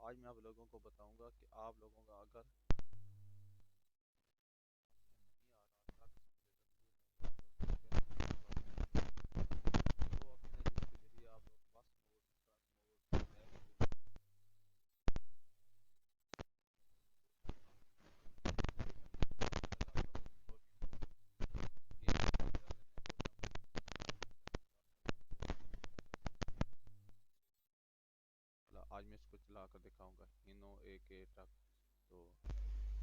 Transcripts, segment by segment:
आज मैं आप लोगों को बताऊंगा कि आप लोगों का अगर आज मैं इसको चला कर दिखाऊंगा इनो एक ट्रक। तो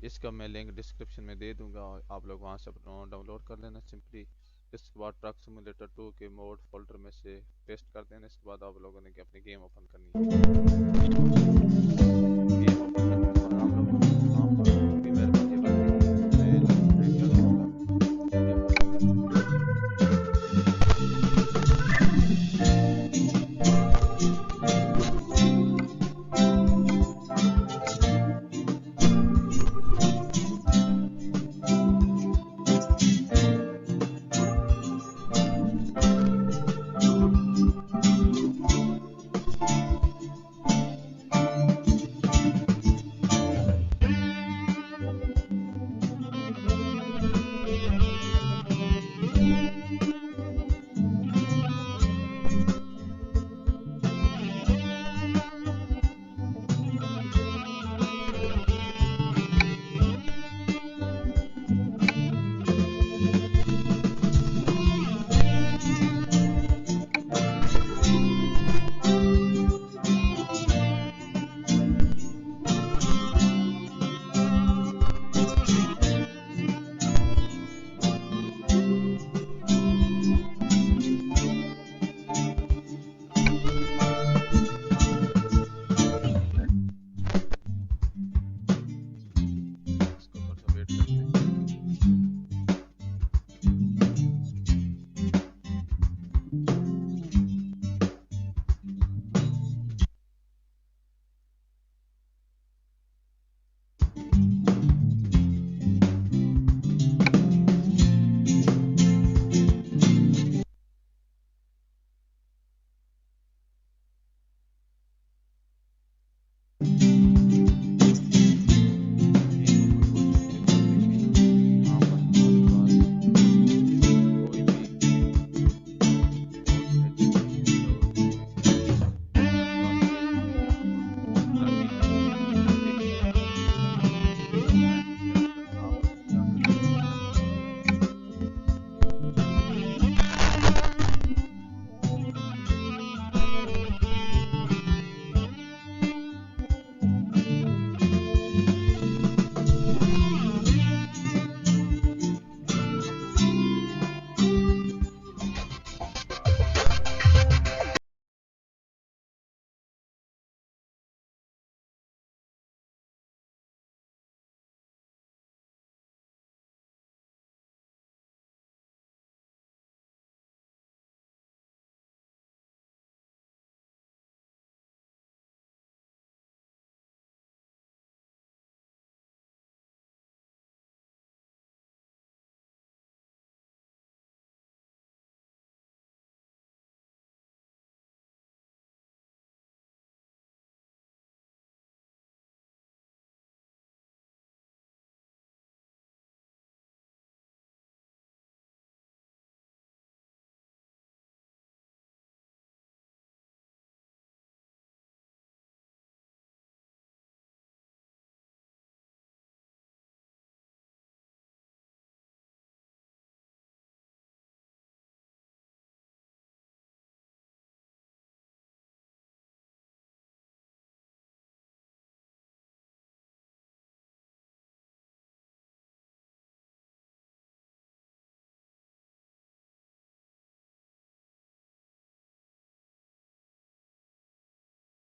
इसका मैं लिंक डिस्क्रिप्शन में दे दूंगा और आप लोग वहां से अपना डाउनलोड कर लेना सिंपली। इसके बाद ट्रक सिमुलेटर 2 के मोड फोल्डर में से पेस्ट कर देना। इसके बाद आप लोगों ने अपनी गेम ओपन करनी है। Game open